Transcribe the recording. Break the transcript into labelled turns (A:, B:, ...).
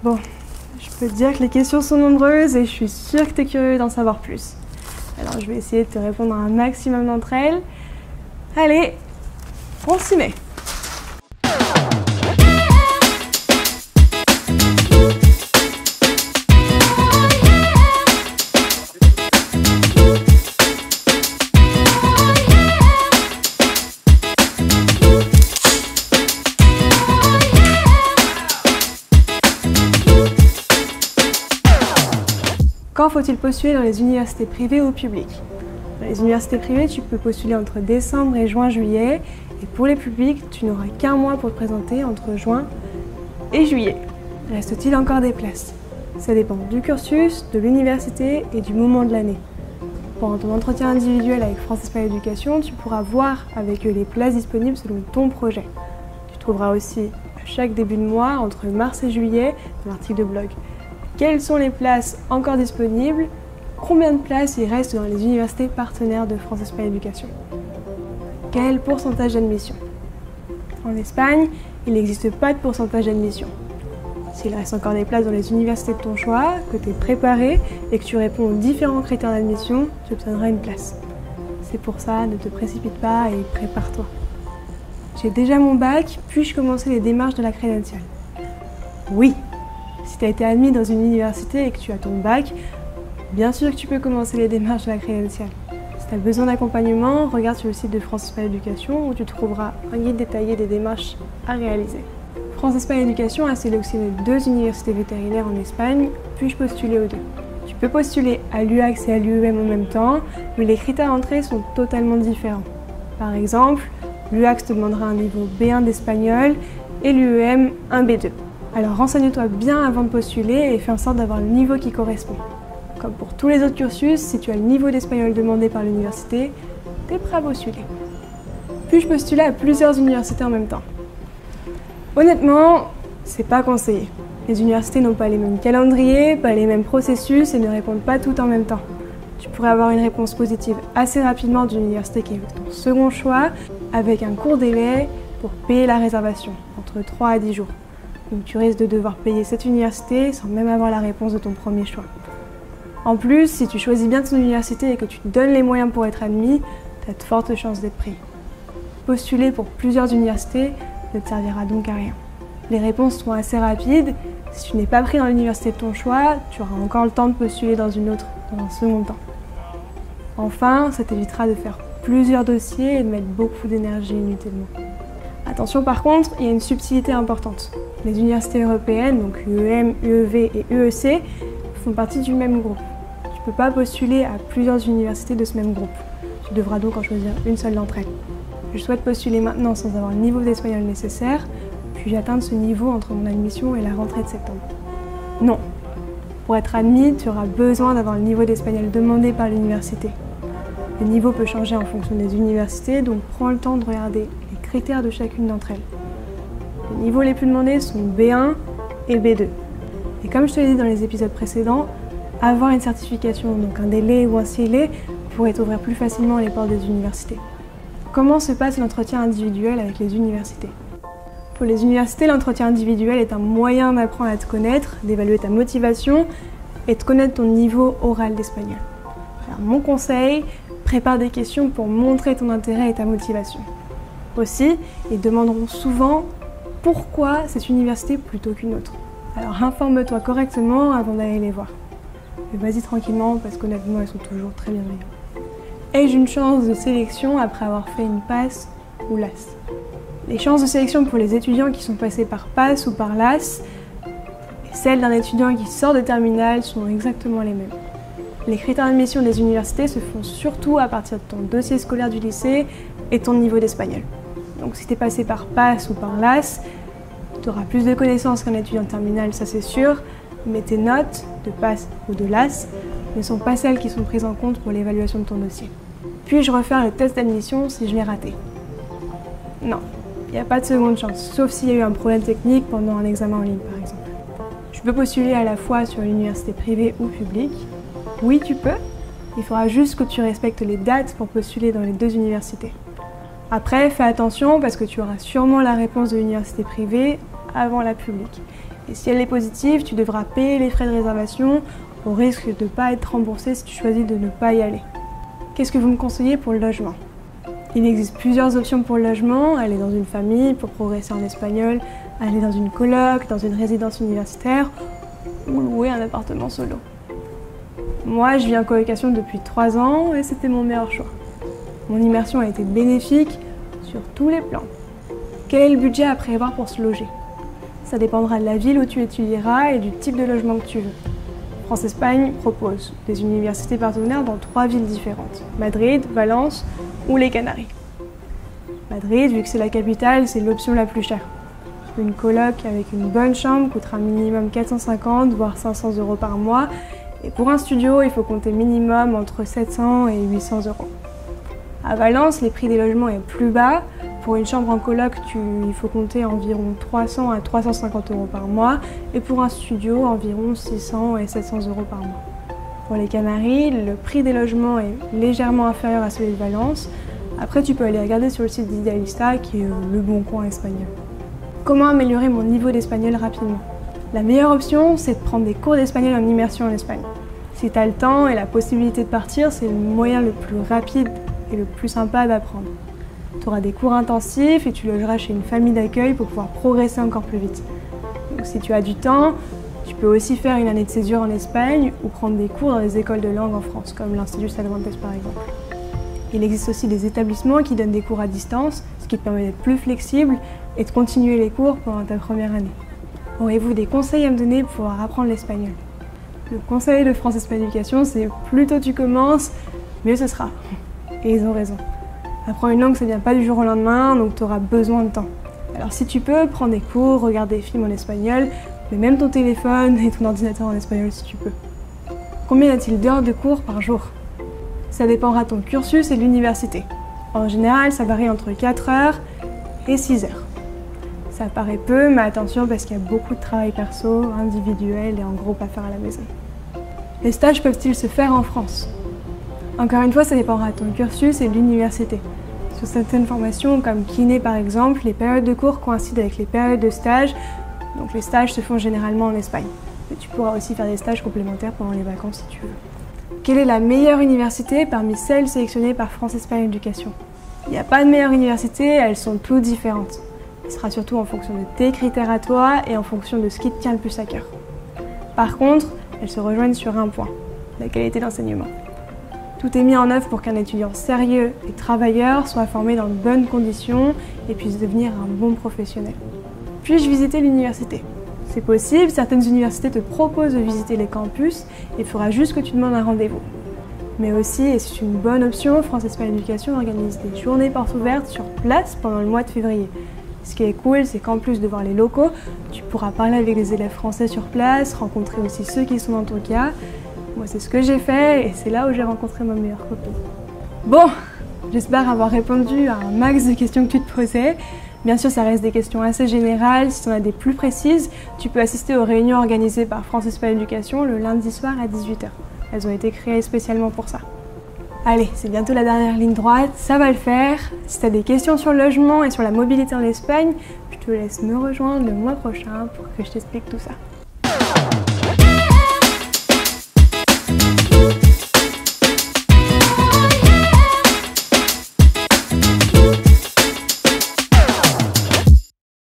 A: Bon, je peux te dire que les questions sont nombreuses et je suis sûre que tu es curieux d'en savoir plus. Alors je vais essayer de te répondre à un maximum d'entre elles. Allez, on s'y met! Quand faut-il postuler dans les universités privées ou publiques? Dans les universités privées, tu peux postuler entre décembre et juin-juillet. Et pour les publics, tu n'auras qu'un mois pour te présenter entre juin et juillet. Reste-t-il encore des places? Ça dépend du cursus, de l'université et du moment de l'année. Pendant ton entretien individuel avec France Espagne Éducation, tu pourras voir avec eux les places disponibles selon ton projet. Tu trouveras aussi à chaque début de mois, entre mars et juillet, un article de blog. Quelles sont les places encore disponibles? Combien de places il reste dans les universités partenaires de France Espagne Éducation? Quel pourcentage d'admission? En Espagne, il n'existe pas de pourcentage d'admission. S'il reste encore des places dans les universités de ton choix, que tu es préparé et que tu réponds aux différents critères d'admission, tu obtiendras une place. C'est pour ça, ne te précipite pas et prépare-toi. J'ai déjà mon bac, puis-je commencer les démarches de la crédentiale? Oui! Si tu as été admis dans une université et que tu as ton bac, bien sûr que tu peux commencer les démarches de la crédentiale. Si tu as besoin d'accompagnement, regarde sur le site de France Espagne Éducation où tu trouveras un guide détaillé des démarches à réaliser. France Espagne Éducation a sélectionné 2 universités vétérinaires en Espagne, puis-je postuler aux 2? Tu peux postuler à l'UAX et à l'UEM en même temps, mais les critères d'entrée sont totalement différents. Par exemple, l'UAX te demandera un niveau B1 d'espagnol et l'UEM un B2. Alors renseigne-toi bien avant de postuler et fais en sorte d'avoir le niveau qui correspond. Comme pour tous les autres cursus, si tu as le niveau d'espagnol demandé par l'université, tu es prêt à postuler. Puis-je postuler à plusieurs universités en même temps? Honnêtement, c'est pas conseillé. Les universités n'ont pas les mêmes calendriers, pas les mêmes processus et ne répondent pas toutes en même temps. Tu pourrais avoir une réponse positive assez rapidement d'une université qui est ton second choix, avec un court délai pour payer la réservation, entre 3 à 10 jours. Donc tu risques de devoir payer cette université sans même avoir la réponse de ton premier choix. En plus, si tu choisis bien ton université et que tu te donnes les moyens pour être admis, tu as de fortes chances d'être pris. Postuler pour plusieurs universités ne te servira donc à rien. Les réponses seront assez rapides. Si tu n'es pas pris dans l'université de ton choix, tu auras encore le temps de postuler dans une autre dans un second temps. Enfin, ça t'évitera de faire plusieurs dossiers et de mettre beaucoup d'énergie inutilement. Attention par contre, il y a une subtilité importante. Les universités européennes, donc UEM, UEV et UEC, font partie du même groupe. Tu ne peux pas postuler à plusieurs universités de ce même groupe. Tu devras donc en choisir une seule d'entre elles. Je souhaite postuler maintenant sans avoir le niveau d'espagnol nécessaire, puis atteindre ce niveau entre mon admission et la rentrée de septembre. Non. Pour être admis, tu auras besoin d'avoir le niveau d'espagnol demandé par l'université. Le niveau peut changer en fonction des universités, donc prends le temps de regarder les critères de chacune d'entre elles. Les niveaux les plus demandés sont B1 et B2. Et comme je te l'ai dit dans les épisodes précédents, avoir une certification, donc un DELE ou un CILE, pourrait ouvrir plus facilement les portes des universités. Comment se passe l'entretien individuel avec les universités? Pour les universités, l'entretien individuel est un moyen d'apprendre à te connaître, d'évaluer ta motivation et de connaître ton niveau oral d'espagnol. Alors mon conseil, prépare des questions pour montrer ton intérêt et ta motivation. Aussi, ils demanderont souvent pourquoi cette université plutôt qu'une autre. Alors informe-toi correctement avant d'aller les voir. Mais vas-y tranquillement parce qu'honnêtement, elles sont toujours très bienveillantes. Ai-je une chance de sélection après avoir fait une PASS ou LAS? Les chances de sélection pour les étudiants qui sont passés par PASS ou par LAS et celles d'un étudiant qui sort de terminale sont exactement les mêmes. Les critères d'admission des universités se font surtout à partir de ton dossier scolaire du lycée et ton niveau d'espagnol. Donc si tu es passé par PASS ou par LAS, tu auras plus de connaissances qu'un étudiant de terminale, ça c'est sûr, mais tes notes de PASS ou de LAS ne sont pas celles qui sont prises en compte pour l'évaluation de ton dossier. Puis-je refaire le test d'admission si je l'ai raté? Non, il n'y a pas de seconde chance, sauf s'il y a eu un problème technique pendant un examen en ligne par exemple. Tu peux postuler à la fois sur une université privée ou publique. Oui, tu peux. Il faudra juste que tu respectes les dates pour postuler dans les 2 universités. Après, fais attention parce que tu auras sûrement la réponse de l'université privée avant la publique. Et si elle est positive, tu devras payer les frais de réservation au risque de ne pas être remboursé si tu choisis de ne pas y aller. Qu'est-ce que vous me conseillez pour le logement? Il existe plusieurs options pour le logement, aller dans une famille pour progresser en espagnol, aller dans une coloc, dans une résidence universitaire ou louer un appartement solo. Moi, je vis en colocation depuis 3 ans et c'était mon meilleur choix. Mon immersion a été bénéfique sur tous les plans. Quel est le budget à prévoir pour se loger? Ça dépendra de la ville où tu étudieras et du type de logement que tu veux. France-Espagne propose des universités partenaires dans 3 villes différentes, Madrid, Valence ou les Canaries. Madrid, vu que c'est la capitale, c'est l'option la plus chère. Une coloc avec une bonne chambre coûtera minimum 450 voire 500 € par mois. Et pour un studio, il faut compter minimum entre 700 et 800 €. À Valence, les prix des logements est plus bas. Pour une chambre en coloc, il faut compter environ 300 à 350 € par mois. Et pour un studio, environ 600 et 700 € par mois. Pour les Canaries, le prix des logements est légèrement inférieur à celui de Valence. Après, tu peux aller regarder sur le site d'Idealista, qui est le bon coin espagnol. Comment améliorer mon niveau d'espagnol rapidement? La meilleure option, c'est de prendre des cours d'espagnol en immersion en Espagne. Si tu as le temps et la possibilité de partir, c'est le moyen le plus rapide et le plus sympa d'apprendre. Tu auras des cours intensifs et tu logeras chez une famille d'accueil pour pouvoir progresser encore plus vite. Donc, si tu as du temps, tu peux aussi faire une année de césure en Espagne ou prendre des cours dans des écoles de langue en France, comme l'Institut Cervantes par exemple. Il existe aussi des établissements qui donnent des cours à distance, ce qui te permet d'être plus flexible et de continuer les cours pendant ta première année. Aurez-vous des conseils à me donner pour pouvoir apprendre l'espagnol? Le conseil de France Espagne Éducation, c'est plus tôt tu commences, mieux ce sera. Et ils ont raison. Apprendre une langue, ça ne vient pas du jour au lendemain, donc tu auras besoin de temps. Alors si tu peux, prends des cours, regarde des films en espagnol, mais même ton téléphone et ton ordinateur en espagnol si tu peux. Combien y a-t-il d'heures de cours par jour? Ça dépendra de ton cursus et de l'université. En général, ça varie entre 4 heures et 6 heures. Ça paraît peu, mais attention parce qu'il y a beaucoup de travail perso, individuel et en groupe à faire à la maison. Les stages peuvent-ils se faire en France? Encore une fois, ça dépendra de ton cursus et de l'université. Sur certaines formations, comme kiné par exemple, les périodes de cours coïncident avec les périodes de stage, donc les stages se font généralement en Espagne. Mais tu pourras aussi faire des stages complémentaires pendant les vacances si tu veux. Quelle est la meilleure université parmi celles sélectionnées par France Espagne Éducation? Il n'y a pas de meilleure université, elles sont toutes différentes. Ce sera surtout en fonction de tes critères à toi et en fonction de ce qui te tient le plus à cœur. Par contre, elles se rejoignent sur un point, la qualité d'enseignement. Tout est mis en œuvre pour qu'un étudiant sérieux et travailleur soit formé dans de bonnes conditions et puisse devenir un bon professionnel. Puis-je visiter l'université? C'est possible, certaines universités te proposent de visiter les campus et il faudra juste que tu demandes un rendez-vous. Mais aussi, et c'est une bonne option, France Espagne Éducation organise des journées portes ouvertes sur place pendant le mois de février. Ce qui est cool, c'est qu'en plus de voir les locaux, tu pourras parler avec les élèves français sur place, rencontrer aussi ceux qui sont dans ton cas. Moi, c'est ce que j'ai fait et c'est là où j'ai rencontré ma meilleure copine. Bon, j'espère avoir répondu à un max de questions que tu te posais. Bien sûr, ça reste des questions assez générales. Si tu en as des plus précises, tu peux assister aux réunions organisées par France Espagne Éducation le lundi soir à 18 h. Elles ont été créées spécialement pour ça. Allez, c'est bientôt la dernière ligne droite, ça va le faire. Si tu as des questions sur le logement et sur la mobilité en Espagne, je te laisse me rejoindre le mois prochain pour que je t'explique tout ça.